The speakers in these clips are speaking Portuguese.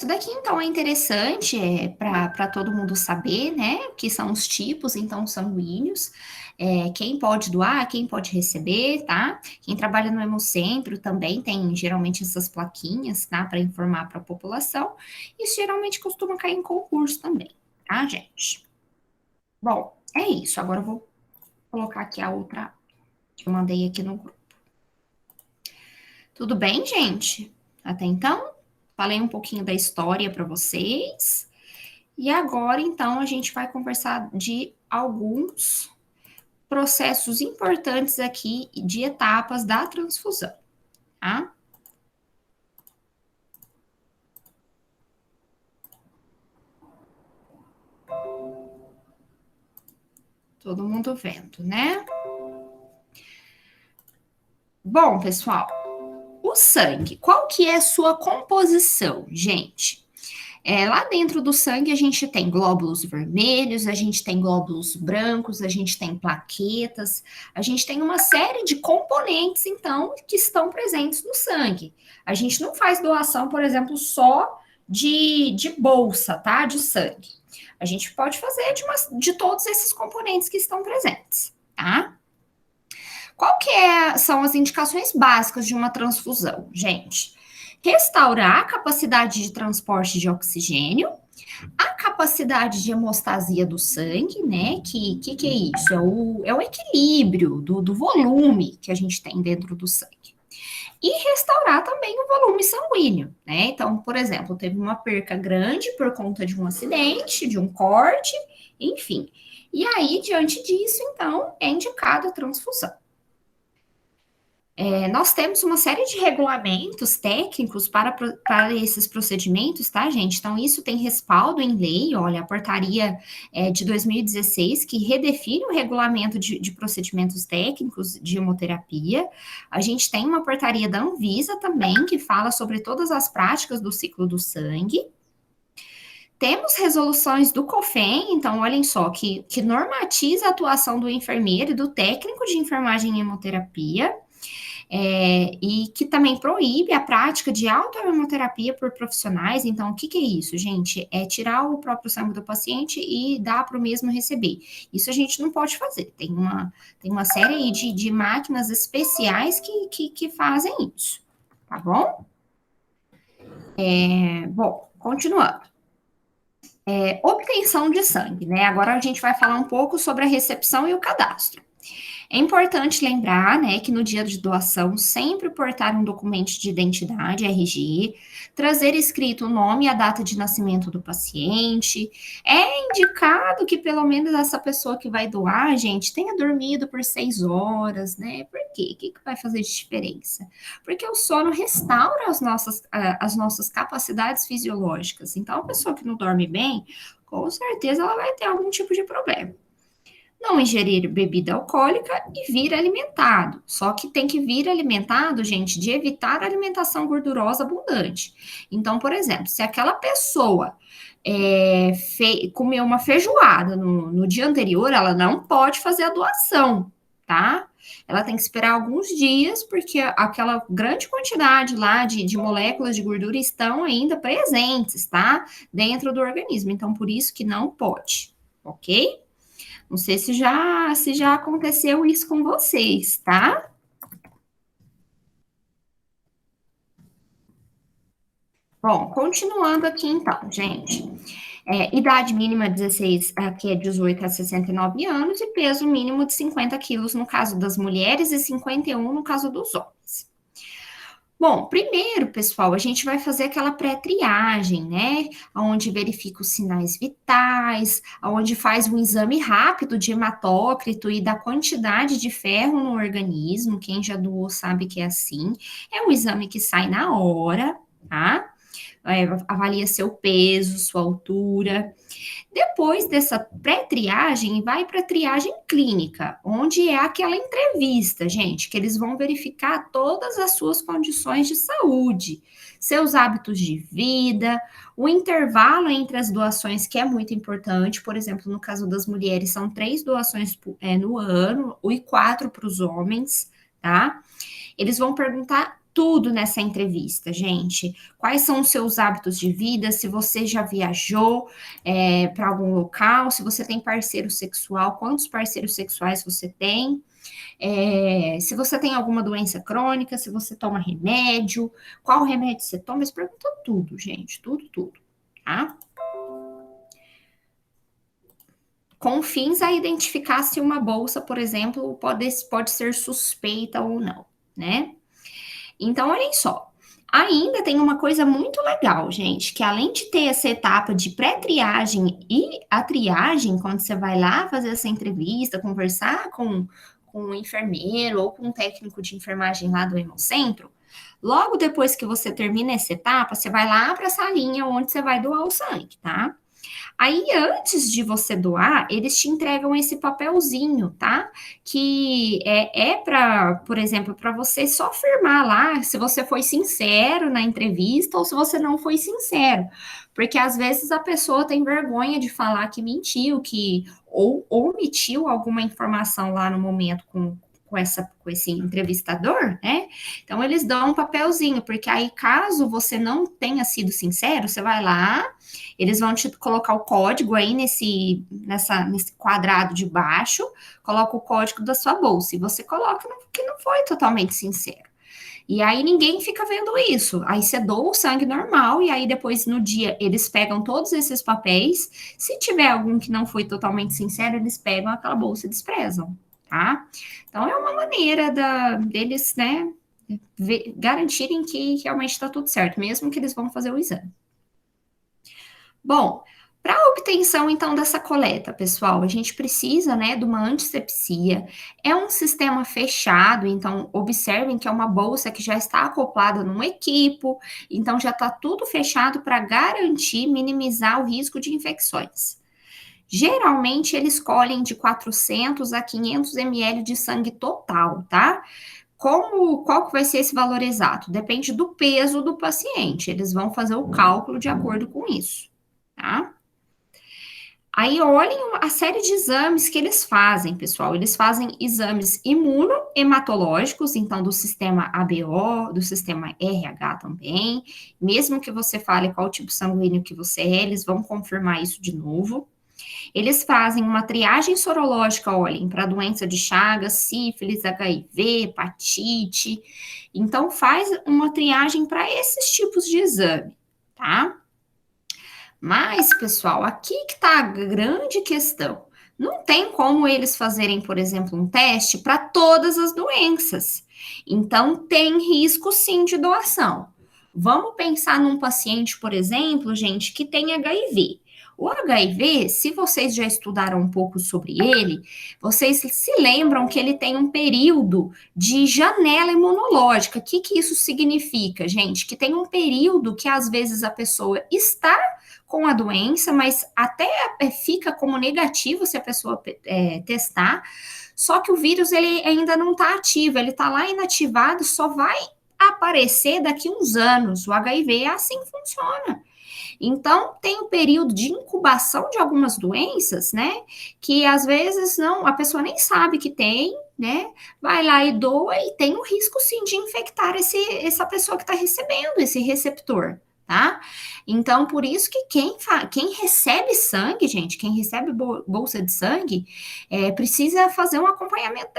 Isso daqui, então, é interessante para todo mundo saber, né, que são os tipos, então, sanguíneos, quem pode doar, quem pode receber, tá? Quem trabalha no Hemocentro também tem, geralmente, essas plaquinhas, tá, para informar para a população. Isso, geralmente, costuma cair em concurso também, tá, gente? Bom, é isso. Agora eu vou colocar aqui a outra que eu mandei aqui no grupo. Tudo bem, gente? Até então, falei um pouquinho da história para vocês. E agora, então, a gente vai conversar de alguns processos importantes aqui de etapas da transfusão, tá? Todo mundo vendo, né? Bom, pessoal, o sangue, qual que é a sua composição, gente? Lá dentro do sangue a gente tem glóbulos vermelhos, a gente tem glóbulos brancos, a gente tem plaquetas, a gente tem uma série de componentes, então, que estão presentes no sangue. A gente não faz doação, por exemplo, só de bolsa, tá? De sangue. A gente pode fazer de todos esses componentes que estão presentes, tá? Qual que são as indicações básicas de uma transfusão, gente? Restaurar a capacidade de transporte de oxigênio, a capacidade de hemostasia do sangue, né? Que é isso? É o equilíbrio do volume que a gente tem dentro do sangue. E restaurar também o volume sanguíneo, né? Então, por exemplo, teve uma perca grande por conta de um acidente, de um corte, enfim. E aí, diante disso, então, é indicado a transfusão. Nós temos uma série de regulamentos técnicos para esses procedimentos, tá, gente? Então, isso tem respaldo em lei, olha, a portaria de 2016, que redefine o regulamento de procedimentos técnicos de hemoterapia. A gente tem uma portaria da Anvisa também, que fala sobre todas as práticas do ciclo do sangue. Temos resoluções do COFEN, então, olhem só, que normatiza a atuação do enfermeiro e do técnico de enfermagem em hemoterapia. E que também proíbe a prática de autohemoterapia por profissionais. Então, o que é isso, gente? É tirar o próprio sangue do paciente e dar para o mesmo receber. Isso a gente não pode fazer. Tem uma série aí de máquinas especiais que fazem isso, tá bom? Bom, continuando. Obtenção de sangue, né? Agora a gente vai falar um pouco sobre a recepção e o cadastro. É importante lembrar, né, que no dia de doação sempre portar um documento de identidade, RG, trazer escrito o nome e a data de nascimento do paciente. É indicado que pelo menos essa pessoa que vai doar, gente, tenha dormido por 6 horas, né? Por quê? O que vai fazer de diferença? Porque o sono restaura as nossas capacidades fisiológicas. Então, a pessoa que não dorme bem, com certeza ela vai ter algum tipo de problema. Não ingerir bebida alcoólica e vir alimentado. Só que tem que vir alimentado, gente, de evitar alimentação gordurosa abundante. Então, por exemplo, se aquela pessoa comeu uma feijoada no dia anterior, ela não pode fazer a doação, tá? Ela tem que esperar alguns dias, porque aquela grande quantidade lá de moléculas de gordura estão ainda presentes, tá? Dentro do organismo. Então, por isso que não pode, ok? Não sei se já aconteceu isso com vocês, tá? Bom, continuando aqui então, gente. Idade mínima 16, aqui é 18 a 69 anos, e peso mínimo de 50 quilos no caso das mulheres e 51 no caso dos homens. Bom, primeiro, pessoal, a gente vai fazer aquela pré-triagem, né? Onde verifica os sinais vitais, onde faz um exame rápido de hematócrito e da quantidade de ferro no organismo. Quem já doou sabe que é assim. É um exame que sai na hora, tá? Avalia seu peso, sua altura. Depois dessa pré-triagem, vai para a triagem clínica, onde é aquela entrevista, gente, que eles vão verificar todas as suas condições de saúde, seus hábitos de vida, o intervalo entre as doações, que é muito importante. Por exemplo, no caso das mulheres, são 3 doações no ano e 4 para os homens, tá? Eles vão perguntar tudo nessa entrevista, gente. Quais são os seus hábitos de vida, se você já viajou para algum local, se você tem parceiro sexual, quantos parceiros sexuais você tem, se você tem alguma doença crônica, se você toma remédio, qual remédio você toma, eles perguntam tudo, gente, tudo, tudo, tá? Com fins a identificar se uma bolsa, por exemplo, pode ser suspeita ou não, né? Então, olhem só. Ainda tem uma coisa muito legal, gente, que além de ter essa etapa de pré-triagem e a triagem, quando você vai lá fazer essa entrevista, conversar com o enfermeiro ou com um técnico de enfermagem lá do Hemocentro, logo depois que você termina essa etapa, você vai lá para essa linha onde você vai doar o sangue, tá? Aí, antes de você doar, eles te entregam esse papelzinho, tá? Que para, por exemplo, para você só afirmar lá se você foi sincero na entrevista ou se você não foi sincero. Porque às vezes a pessoa tem vergonha de falar que mentiu, que ou omitiu alguma informação lá no momento com esse entrevistador, né? Então eles dão um papelzinho, porque aí caso você não tenha sido sincero, você vai lá, eles vão te colocar o código aí nesse quadrado de baixo, coloca o código da sua bolsa, e você coloca que não foi totalmente sincero. E aí ninguém fica vendo isso. Aí você doa o sangue normal, e aí depois no dia eles pegam todos esses papéis. Se tiver algum que não foi totalmente sincero, eles pegam aquela bolsa e desprezam, tá? Então é uma maneira deles, né, garantirem que realmente está tudo certo, mesmo que eles vão fazer o exame. Bom, para a obtenção, então, dessa coleta, pessoal, a gente precisa, né, de uma antisepsia. É um sistema fechado, então, observem que é uma bolsa que já está acoplada num equipo, então já está tudo fechado para garantir, minimizar o risco de infecções. Geralmente, eles colhem de 400 a 500 ml de sangue total, tá? Qual que vai ser esse valor exato? Depende do peso do paciente, eles vão fazer o cálculo de acordo com isso, tá? Aí olhem a série de exames que eles fazem, pessoal. Eles fazem exames imunohematológicos, então do sistema ABO, do sistema RH também. Mesmo que você fale qual tipo sanguíneo que você é, eles vão confirmar isso de novo. Eles fazem uma triagem sorológica, olhem, para doença de Chagas, sífilis, HIV, hepatite. Então faz uma triagem para esses tipos de exame, tá? Mas, pessoal, aqui que está a grande questão. Não tem como eles fazerem, por exemplo, um teste para todas as doenças. Então, tem risco sim de doação. Vamos pensar num paciente, por exemplo, gente, que tem HIV. O HIV, se vocês já estudaram um pouco sobre ele, vocês se lembram que ele tem um período de janela imunológica. O que isso significa, gente? Que tem um período que às vezes a pessoa está com a doença, mas até fica como negativo se a pessoa testar, só que o vírus ele ainda não está ativo, ele está lá inativado, só vai aparecer daqui uns anos. O HIV é assim que funciona. Então, tem um período de incubação de algumas doenças, né? Que às vezes não, a pessoa nem sabe que tem, né? Vai lá e doa e tem o risco sim de infectar essa pessoa que está recebendo esse receptor. Tá? Então, por isso que quem recebe sangue, gente, quem recebe bolsa de sangue, precisa fazer um acompanhamento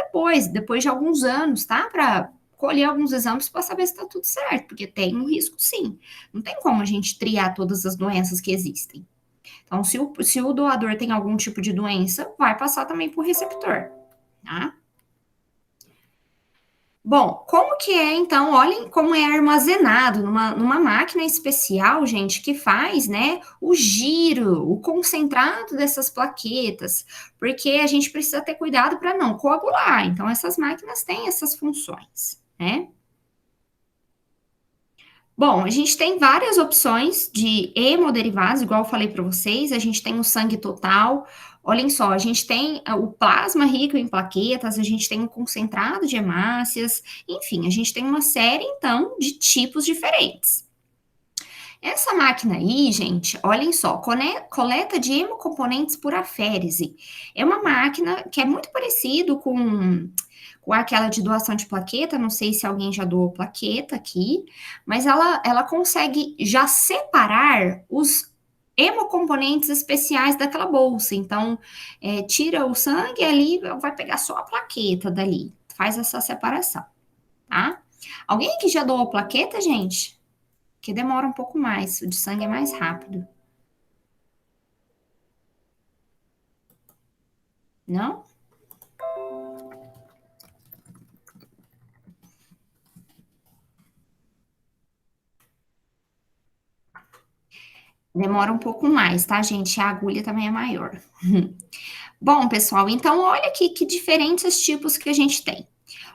depois de alguns anos, tá? Para colher alguns exames para saber se está tudo certo, porque tem um risco sim. Não tem como a gente triar todas as doenças que existem. Então, se o doador tem algum tipo de doença, vai passar também para o receptor, tá? Bom, como que é, então, olhem como é armazenado numa máquina especial, gente, que faz, né, o giro, o concentrado dessas plaquetas, porque a gente precisa ter cuidado para não coagular, então essas máquinas têm essas funções, né? Bom, a gente tem várias opções de hemoderivados, igual eu falei para vocês, a gente tem o sangue total, olhem só, a gente tem o plasma rico em plaquetas, a gente tem o concentrado de hemácias, enfim, a gente tem uma série, então, de tipos diferentes. Essa máquina aí, gente, olhem só, coleta de hemocomponentes por aférese. É uma máquina que é muito parecido com aquela de doação de plaqueta, não sei se alguém já doou plaqueta aqui, mas ela consegue já separar os hemocomponentes especiais daquela bolsa. Então, tira o sangue ali, vai pegar só a plaqueta dali, faz essa separação, tá? Alguém que já doou plaqueta, gente? Que demora um pouco mais, o de sangue é mais rápido. Não? Demora um pouco mais, tá, gente? A agulha também é maior. Bom, pessoal, então olha aqui que diferentes tipos que a gente tem.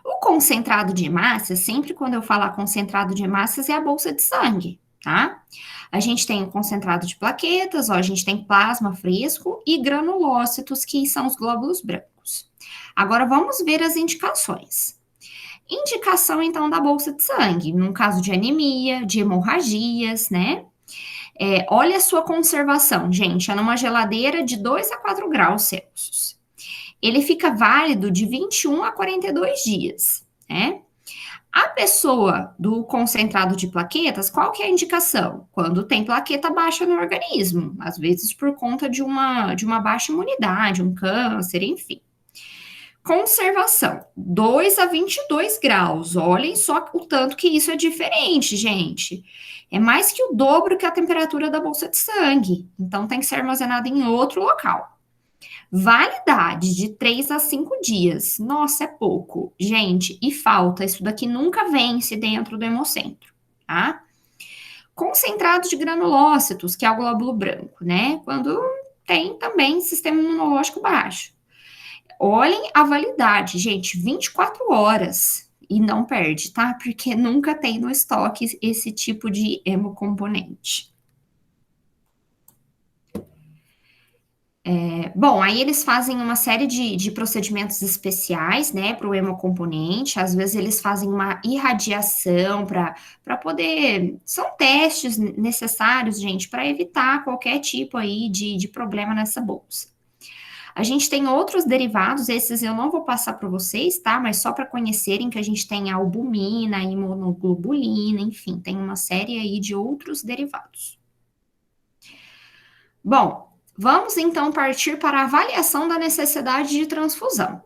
O concentrado de hemácias, sempre quando eu falar concentrado de hemácias, é a bolsa de sangue, tá? A gente tem o concentrado de plaquetas, ó, a gente tem plasma fresco e granulócitos, que são os glóbulos brancos. Agora vamos ver as indicações. Indicação, então, da bolsa de sangue, num caso de anemia, de hemorragias, né? Olha a sua conservação, gente, é numa geladeira de 2 a 4 graus Celsius. Ele fica válido de 21 a 42 dias, né? A pessoa do concentrado de plaquetas, qual que é a indicação? Quando tem plaqueta baixa no organismo, às vezes por conta de uma baixa imunidade, um câncer, enfim. Conservação, 2 a 22 graus. Olhem só o tanto que isso é diferente, gente. É mais que o dobro que a temperatura da bolsa de sangue. Então, tem que ser armazenado em outro local. Validade de 3 a 5 dias. Nossa, é pouco. Gente, e falta. Isso daqui nunca vence dentro do hemocentro, tá? Concentrado de granulócitos, que é o glóbulo branco, né? Quando tem também sistema imunológico baixo. Olhem a validade, gente, 24 horas e não perde, tá? Porque nunca tem no estoque esse tipo de hemocomponente. Bom, aí eles fazem uma série de procedimentos especiais, né, para o hemocomponente. Às vezes eles fazem uma irradiação para poder. São testes necessários, gente, para evitar qualquer tipo aí de problema nessa bolsa. A gente tem outros derivados, esses eu não vou passar para vocês, tá? Mas só para conhecerem que a gente tem a albumina, a imunoglobulina, enfim, tem uma série aí de outros derivados. Bom, vamos então partir para a avaliação da necessidade de transfusão.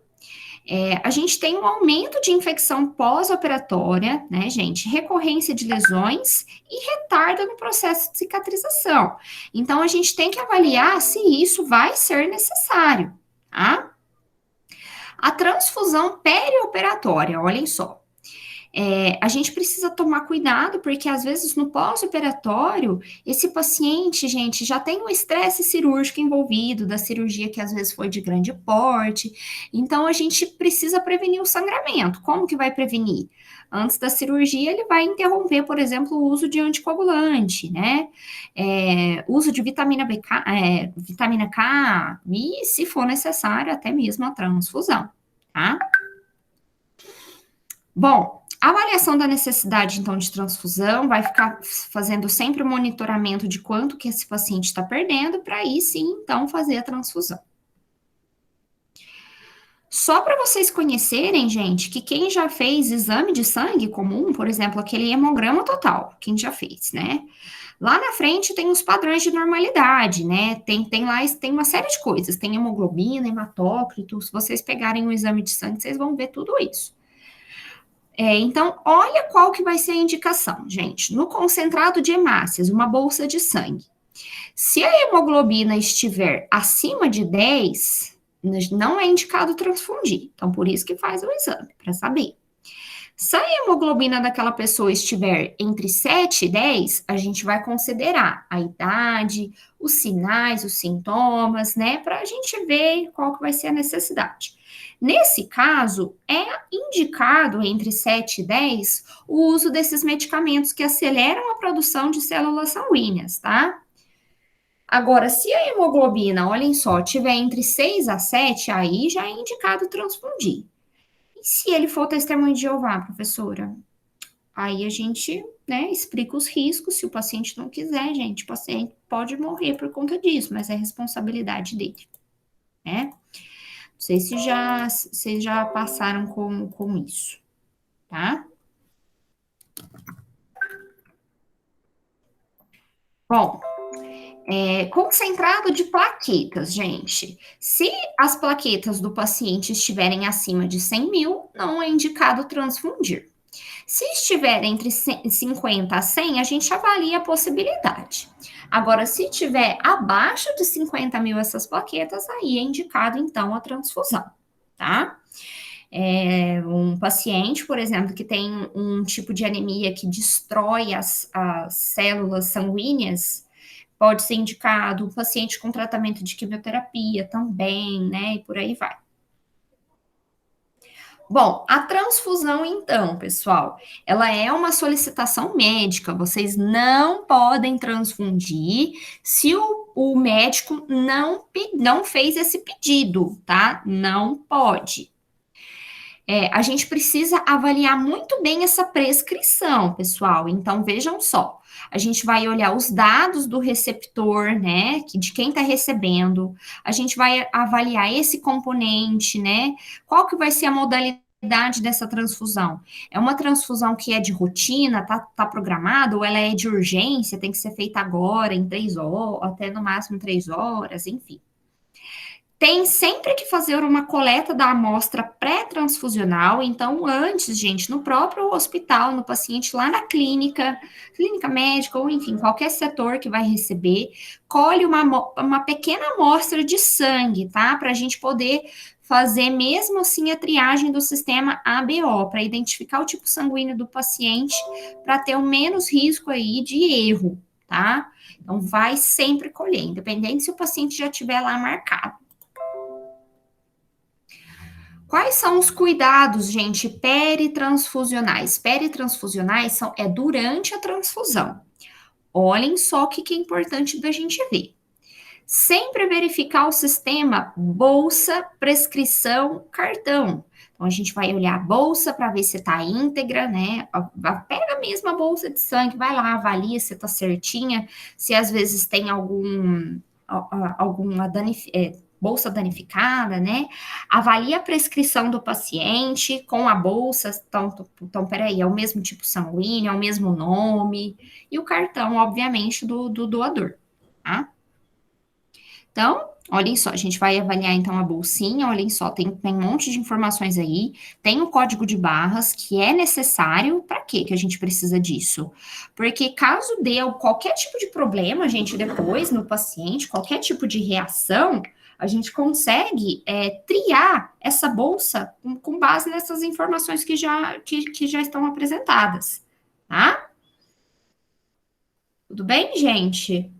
A gente tem um aumento de infecção pós-operatória, né, gente? Recorrência de lesões e retardo no processo de cicatrização. Então, a gente tem que avaliar se isso vai ser necessário, tá? A transfusão perioperatória, olhem só. A gente precisa tomar cuidado, porque às vezes no pós-operatório, esse paciente, gente, já tem um estresse cirúrgico envolvido, da cirurgia que às vezes foi de grande porte. Então, a gente precisa prevenir o sangramento. Como que vai prevenir? Antes da cirurgia, ele vai interromper, por exemplo, o uso de anticoagulante, né? Uso de vitamina K, e, se for necessário, até mesmo a transfusão, tá? Bom, a avaliação da necessidade, então, de transfusão vai ficar fazendo sempre o monitoramento de quanto que esse paciente está perdendo, para aí sim, então, fazer a transfusão. Só para vocês conhecerem, gente, que quem já fez exame de sangue comum, por exemplo, aquele hemograma total, quem já fez, né? Lá na frente tem os padrões de normalidade, né? Tem lá, tem uma série de coisas, tem hemoglobina, hematócrito. Se vocês pegarem o exame de sangue, vocês vão ver tudo isso. Então, olha qual que vai ser a indicação, gente. No concentrado de hemácias, uma bolsa de sangue. Se a hemoglobina estiver acima de 10, não é indicado transfundir. Então, por isso que faz o exame, para saber. Se a hemoglobina daquela pessoa estiver entre 7 e 10, a gente vai considerar a idade, os sinais, os sintomas, né? Para a gente ver qual que vai ser a necessidade. Nesse caso, é indicado entre 7 e 10 o uso desses medicamentos que aceleram a produção de células sanguíneas, tá? Agora, se a hemoglobina, olhem só, tiver entre 6 a 7, aí já é indicado transfundir. E se ele for testemunho de Jeová, professora? Aí a gente, né, explica os riscos. Se o paciente não quiser, gente, o paciente pode morrer por conta disso, mas é responsabilidade dele, né? Não sei se vocês já passaram com isso, tá? Bom, concentrado de plaquetas, gente. Se as plaquetas do paciente estiverem acima de 100 mil, não é indicado transfundir. Se estiver entre 50 a 100, a gente avalia a possibilidade. Agora, se tiver abaixo de 50 mil essas plaquetas, aí é indicado, então, a transfusão, tá? Um paciente, por exemplo, que tem um tipo de anemia que destrói as células sanguíneas, pode ser indicado. Um paciente com tratamento de quimioterapia também, né? E por aí vai. Bom, a transfusão, então, pessoal, ela é uma solicitação médica. Vocês não podem transfundir se o médico não fez esse pedido, tá? Não pode. A gente precisa avaliar muito bem essa prescrição, pessoal. Então, vejam só. A gente vai olhar os dados do receptor, né? De quem está recebendo. A gente vai avaliar esse componente, né? Qual que vai ser a modalidade dessa transfusão? É uma transfusão que é de rotina, tá programada, ou ela é de urgência, tem que ser feita agora, em 3 horas, até no máximo 3 horas, enfim. Tem sempre que fazer uma coleta da amostra pré-transfusional. Então, antes, gente, no próprio hospital, no paciente lá na clínica médica, ou enfim, qualquer setor que vai receber, colhe uma pequena amostra de sangue, tá? Para a gente poder fazer mesmo assim a triagem do sistema ABO, para identificar o tipo sanguíneo do paciente, para ter o menos risco aí de erro, tá? Então, vai sempre colher, independente se o paciente já tiver lá marcado. Quais são os cuidados, gente, peritransfusionais? Peritransfusionais é durante a transfusão. Olhem só o que é importante da gente ver. Sempre verificar o sistema bolsa, prescrição, cartão. Então, a gente vai olhar a bolsa para ver se está íntegra, né? Pega mesmo a bolsa de sangue, vai lá, avalia se está certinha, se às vezes tem alguma bolsa danificada, né? Avalia a prescrição do paciente com a bolsa. Então, peraí, é o mesmo tipo sanguíneo, é o mesmo nome, e o cartão, obviamente, do doador, tá? Então, olhem só, a gente vai avaliar então a bolsinha, olhem só, tem um monte de informações aí, tem o código de barras que é necessário, para quê que a gente precisa disso? Porque caso dê qualquer tipo de problema, gente, depois no paciente, qualquer tipo de reação, a gente consegue triar essa bolsa com base nessas informações que já estão apresentadas, tá? Tudo bem, gente?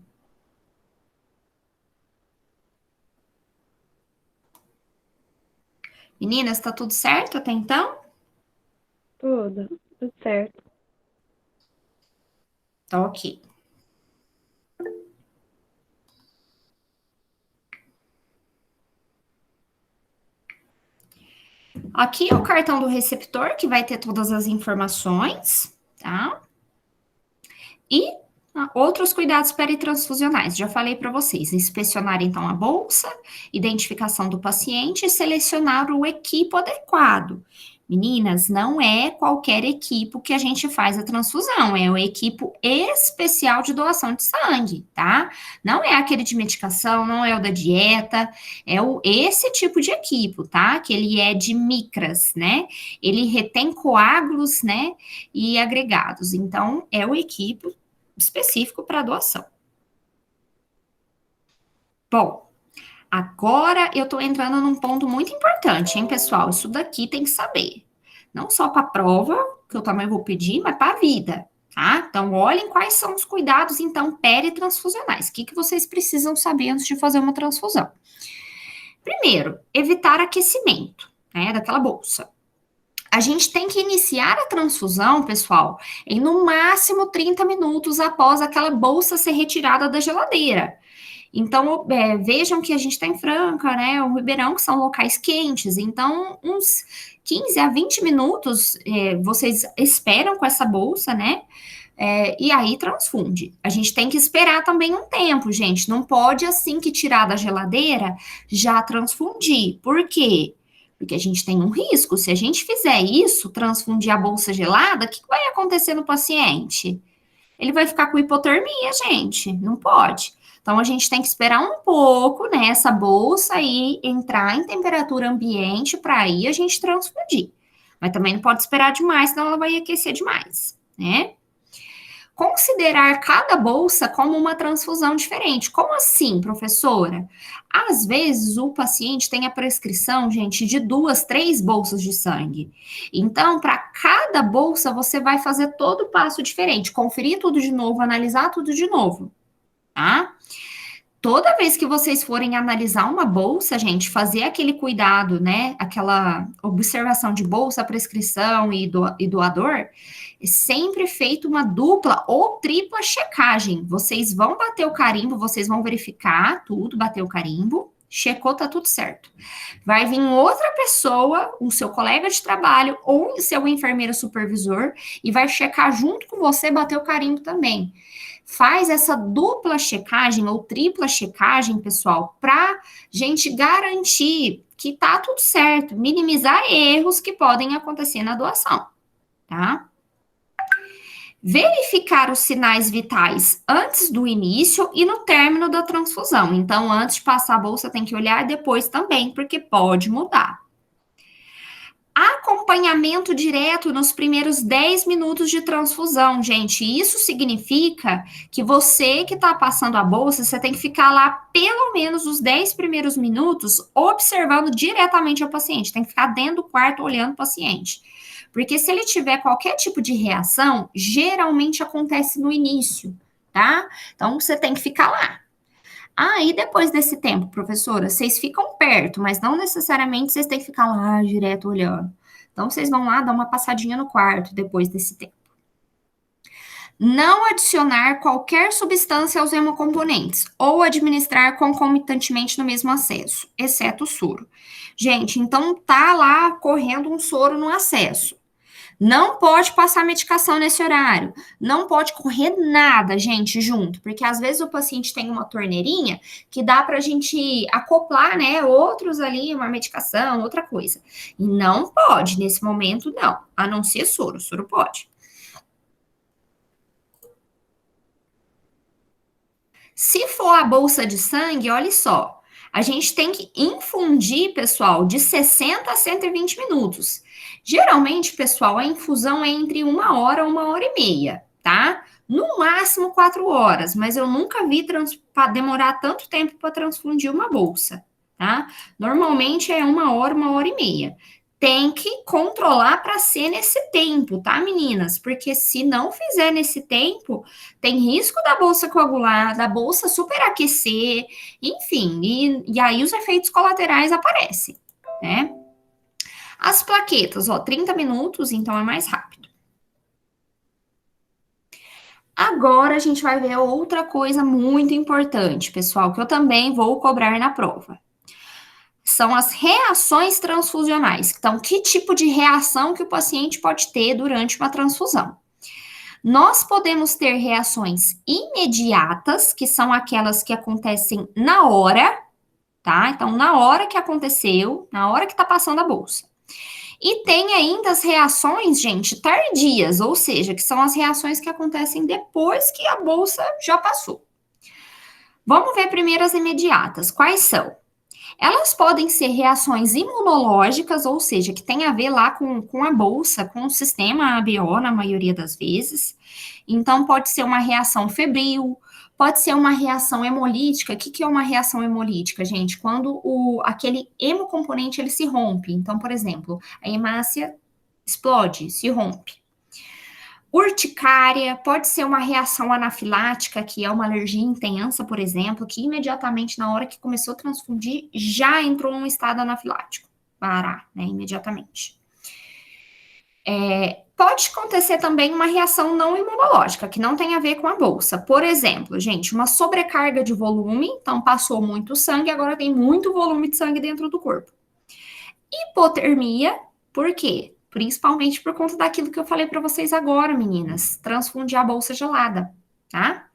Meninas, tá tudo certo até então? Tudo certo. Tá ok. Aqui é o cartão do receptor, que vai ter todas as informações, tá? E outros cuidados peritransfusionais, já falei para vocês. Inspecionar, então, a bolsa, identificação do paciente e selecionar o equipo adequado. Meninas, não é qualquer equipo que a gente faz a transfusão, é o equipo especial de doação de sangue, tá? Não é aquele de medicação, não é o da dieta, esse tipo de equipo, tá? Que ele é de micras, né? Ele retém coágulos, né? E agregados. Então, é o equipo específico para doação. Bom, agora eu estou entrando num ponto muito importante, hein, pessoal? Isso daqui tem que saber. Não só para a prova, que eu também vou pedir, mas para a vida, tá? Então, olhem quais são os cuidados, então, peritransfusionais. O que vocês precisam saber antes de fazer uma transfusão? Primeiro, evitar aquecimento, né, daquela bolsa. A gente tem que iniciar a transfusão, pessoal, em no máximo 30 minutos após aquela bolsa ser retirada da geladeira. Então, vejam que a gente está em Franca, né? O Ribeirão, que são locais quentes. Então, uns 15 a 20 minutos, vocês esperam com essa bolsa, né? E aí transfunde. A gente tem que esperar também um tempo, gente. Não pode, assim que tirar da geladeira, já transfundir. Por quê? Porque a gente tem um risco. Se a gente fizer isso, transfundir a bolsa gelada, o que vai acontecer no paciente? Ele vai ficar com hipotermia, gente. Não pode. Então, a gente tem que esperar um pouco, né, essa bolsa aí entrar em temperatura ambiente para aí a gente transfundir. Mas também não pode esperar demais, senão ela vai aquecer demais, né? Considerar cada bolsa como uma transfusão diferente. Como assim, professora? Às vezes o paciente tem a prescrição, gente, de 2, 3 bolsas de sangue. Então, para cada bolsa, você vai fazer todo o passo diferente, conferir tudo de novo, analisar tudo de novo, tá? Toda vez que vocês forem analisar uma bolsa, gente, fazer aquele cuidado, né? Aquela observação de bolsa, prescrição e doador, é sempre feito uma dupla ou tripla checagem. Vocês vão bater o carimbo, vocês vão verificar tudo, bater o carimbo, checou, tá tudo certo. Vai vir outra pessoa, o seu colega de trabalho ou o seu enfermeiro supervisor e vai checar junto com você, bater o carimbo também. Faz essa dupla checagem ou tripla checagem, pessoal, para gente garantir que tá tudo certo, minimizar erros que podem acontecer na doação, tá? Verificar os sinais vitais antes do início e no término da transfusão. Então, antes de passar a bolsa, tem que olhar depois também, porque pode mudar. Acompanhamento direto nos primeiros 10 minutos de transfusão, gente. Isso significa que você que está passando a bolsa, você tem que ficar lá pelo menos os 10 primeiros minutos observando diretamente o paciente. Tem que ficar dentro do quarto olhando o paciente. Porque se ele tiver qualquer tipo de reação, geralmente acontece no início, tá? Então, você tem que ficar lá. E depois desse tempo, professora, vocês ficam perto, mas não necessariamente vocês têm que ficar lá direto olhando. Então, vocês vão lá dar uma passadinha no quarto depois desse tempo. Não adicionar qualquer substância aos hemocomponentes ou administrar concomitantemente no mesmo acesso, exceto o soro. Gente, então tá lá correndo um soro no acesso. Não pode passar medicação nesse horário. Não pode correr nada, gente, junto. Porque às vezes o paciente tem uma torneirinha que dá pra gente acoplar, né? Outros ali, uma medicação, outra coisa. E não pode, nesse momento, não. A não ser soro. Soro pode. Se for a bolsa de sangue, olha só. A gente tem que infundir, pessoal, de 60 a 120 minutos. Geralmente, pessoal, a infusão é entre 1 hora e 1 hora e meia, tá? No máximo 4 horas, mas eu nunca vi demorar tanto tempo para transfundir uma bolsa, tá? Normalmente é 1 hora, 1 hora e meia. Tem que controlar para ser nesse tempo, tá, meninas? Porque se não fizer nesse tempo, tem risco da bolsa coagular, da bolsa superaquecer, enfim, e aí os efeitos colaterais aparecem, né? As plaquetas, 30 minutos, então é mais rápido. Agora a gente vai ver outra coisa muito importante, pessoal, que eu também vou cobrar na prova. São as reações transfusionais. Então, que tipo de reação que o paciente pode ter durante uma transfusão? Nós podemos ter reações imediatas, que são aquelas que acontecem na hora, tá? Então, na hora que aconteceu, na hora que tá passando a bolsa. E tem ainda as reações, gente, tardias, ou seja, que são as reações que acontecem depois que a bolsa já passou. Vamos ver primeiro as imediatas. Quais são? Elas podem ser reações imunológicas, ou seja, que tem a ver lá com a bolsa, com o sistema ABO, na maioria das vezes. Então, pode ser uma reação febril, pode ser uma reação hemolítica. O que é uma reação hemolítica, gente? Quando aquele hemocomponente ele se rompe. Então, por exemplo, a hemácia explode, se rompe. Urticária, pode ser uma reação anafilática, que é uma alergia intensa, por exemplo, que imediatamente na hora que começou a transfundir, já entrou num estado anafilático. Parar, né, imediatamente. Pode acontecer também uma reação não imunológica, que não tem a ver com a bolsa. Por exemplo, gente, uma sobrecarga de volume, então passou muito sangue, agora tem muito volume de sangue dentro do corpo. Hipotermia, Por quê? Principalmente por conta daquilo que eu falei para vocês agora, meninas. Transfundir a bolsa gelada, tá?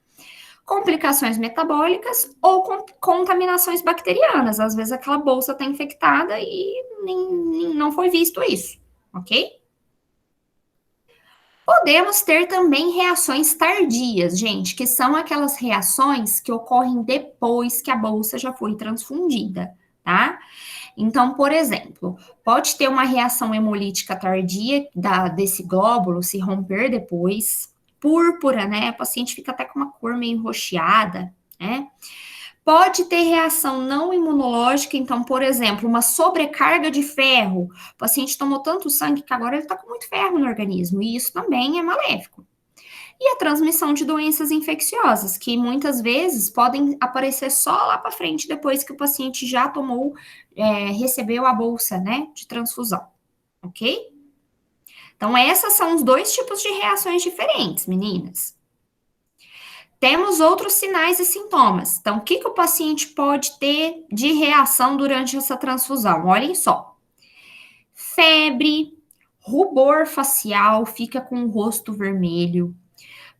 Complicações metabólicas ou contaminações bacterianas. Às vezes aquela bolsa está infectada e nem não foi visto isso, ok? Podemos ter também reações tardias, gente, que são aquelas reações que ocorrem depois que a bolsa já foi transfundida, tá? Então, por exemplo, pode ter uma reação hemolítica tardia desse glóbulo se romper depois, púrpura, né? O paciente fica até com uma cor meio roxeada, né? Pode ter reação não imunológica, então, por exemplo, uma sobrecarga de ferro. O paciente tomou tanto sangue que agora ele está com muito ferro no organismo, e isso também é maléfico. E a transmissão de doenças infecciosas, que muitas vezes podem aparecer só lá para frente, depois que o paciente já tomou, recebeu a bolsa, né, de transfusão, ok? Então, essas são os dois tipos de reações diferentes, meninas. Temos outros sinais e sintomas. Então, o que o paciente pode ter de reação durante essa transfusão? Olhem só. Febre, rubor facial, fica com o rosto vermelho.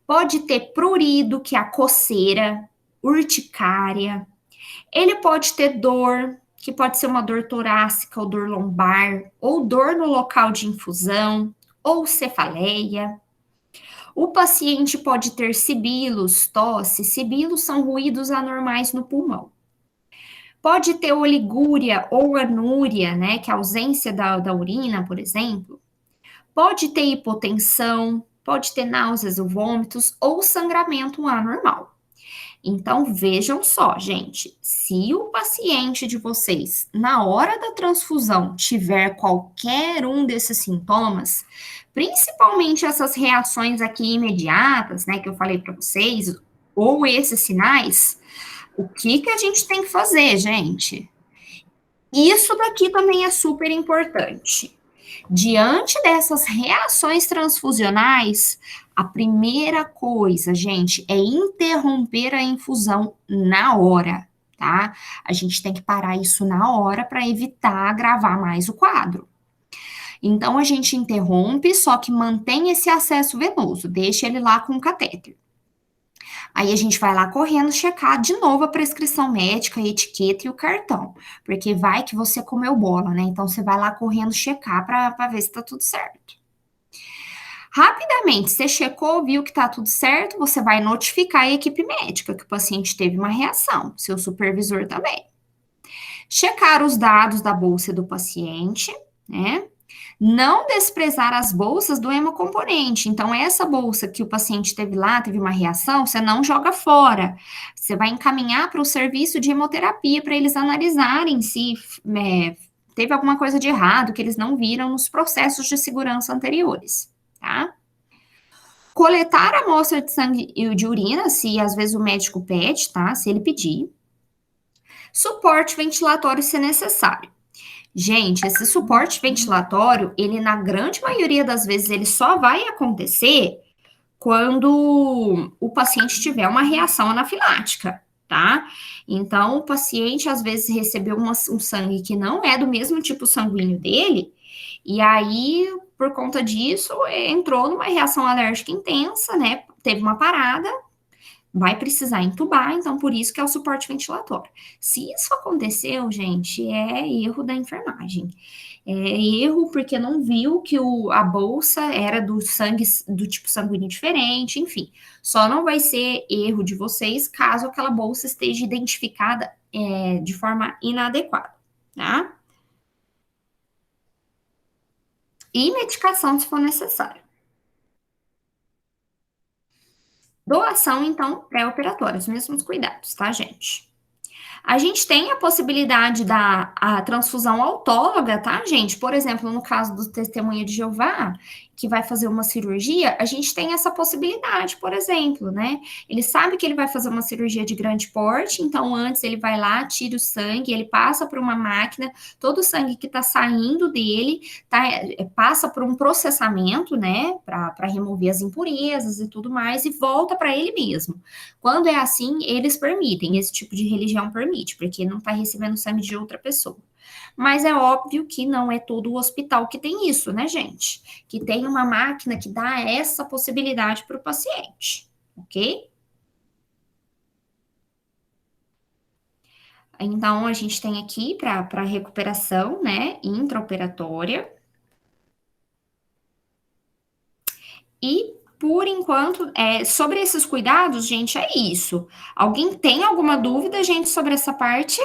Pode ter prurido, que é a coceira, urticária. Ele pode ter dor, que pode ser uma dor torácica ou dor lombar, ou dor no local de infusão, ou cefaleia. O paciente pode ter sibilos, tosse. Sibilos são ruídos anormais no pulmão. Pode ter oligúria ou anúria, né, que é a ausência da urina, por exemplo. Pode ter hipotensão, pode ter náuseas ou vômitos ou sangramento anormal. Então, vejam só, gente, se o paciente de vocês, na hora da transfusão, tiver qualquer um desses sintomas, principalmente essas reações aqui imediatas, né, que eu falei para vocês, ou esses sinais, o que a gente tem que fazer, gente? Isso daqui também é super importante. Diante dessas reações transfusionais, a primeira coisa, gente, é interromper a infusão na hora, tá? A gente tem que parar isso na hora para evitar agravar mais o quadro. Então, a gente interrompe, só que mantém esse acesso venoso, deixa ele lá com o catéter. Aí a gente vai lá correndo checar de novo a prescrição médica, a etiqueta e o cartão, porque vai que você comeu bola, né? Então você vai lá correndo checar para ver se tá tudo certo. Rapidamente, você checou, viu que tá tudo certo, você vai notificar a equipe médica que o paciente teve uma reação, seu supervisor também. Checar os dados da bolsa do paciente, né? Não desprezar as bolsas do hemocomponente. Então, essa bolsa que o paciente teve lá, teve uma reação, você não joga fora. Você vai encaminhar para o serviço de hemoterapia para eles analisarem se teve alguma coisa de errado que eles não viram nos processos de segurança anteriores, tá? Coletar a amostra de sangue e de urina, se às vezes o médico pede, tá? Se ele pedir. Suporte ventilatório se necessário. Gente, esse suporte ventilatório, ele na grande maioria das vezes, ele só vai acontecer quando o paciente tiver uma reação anafilática, tá? Então, o paciente às vezes recebeu um sangue que não é do mesmo tipo sanguíneo dele, e aí, por conta disso, entrou numa reação alérgica intensa, né? Teve uma parada, vai precisar entubar, então por isso que é o suporte ventilatório. Se isso aconteceu, gente, é erro da enfermagem. É erro porque não viu que a bolsa era do sangue, do tipo sanguíneo diferente, enfim. Só não vai ser erro de vocês caso aquela bolsa esteja identificada de forma inadequada, tá? E medicação se for necessário. Doação, então, pré-operatória, os mesmos cuidados, tá, gente? A gente tem a possibilidade da transfusão autóloga, tá, gente? Por exemplo, no caso do testemunha de Jeová, que vai fazer uma cirurgia, a gente tem essa possibilidade, por exemplo, né? Ele sabe que ele vai fazer uma cirurgia de grande porte, então antes ele vai lá, tira o sangue, ele passa por uma máquina, todo o sangue que tá saindo dele passa por um processamento, né, para remover as impurezas e tudo mais, e volta para ele mesmo. Quando é assim, eles permitem, esse tipo de religião permite, porque não está recebendo sangue de outra pessoa. Mas é óbvio que não é todo o hospital que tem isso, né, gente? Que tem uma máquina que dá essa possibilidade para o paciente, ok? Então, a gente tem aqui para recuperação, né, intraoperatória. E, por enquanto, sobre esses cuidados, gente, é isso. Alguém tem alguma dúvida, gente, sobre essa parte?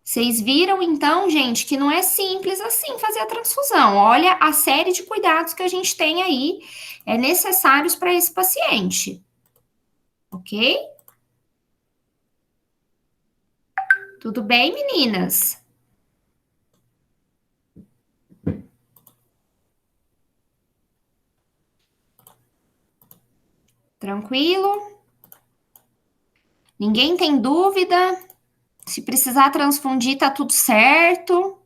Vocês viram, então, gente, que não é simples assim fazer a transfusão. Olha a série de cuidados que a gente tem aí, necessários para esse paciente, ok? Tudo bem, meninas? Tranquilo? Ninguém tem dúvida? Se precisar transfundir, tá tudo certo?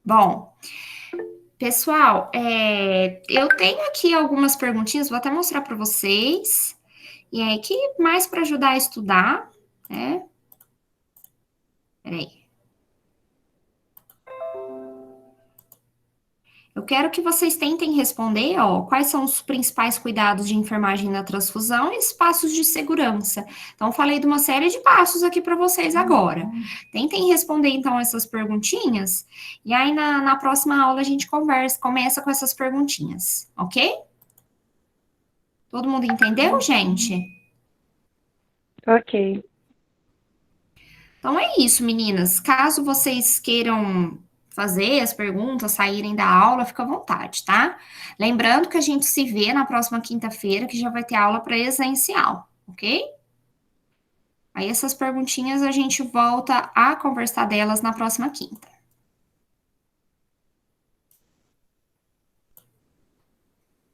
Bom, pessoal, eu tenho aqui algumas perguntinhas, vou até mostrar para vocês. E aí, que mais para ajudar a estudar, né? Peraí. Eu quero que vocês tentem responder, ó, quais são os principais cuidados de enfermagem na transfusão e os passos de segurança. Então, eu falei de uma série de passos aqui para vocês agora. Tentem responder, então, essas perguntinhas, e aí na próxima aula a gente começa com essas perguntinhas, ok? Todo mundo entendeu, gente? Ok. Então é isso, meninas. Caso vocês queiram fazer as perguntas, saírem da aula, fica à vontade, tá? Lembrando que a gente se vê na próxima quinta-feira, que já vai ter aula presencial, ok? Aí essas perguntinhas a gente volta a conversar delas na próxima quinta.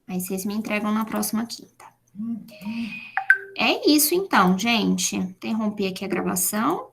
Aí vocês me entregam na próxima quinta. É isso então, gente. Interrompi aqui a gravação.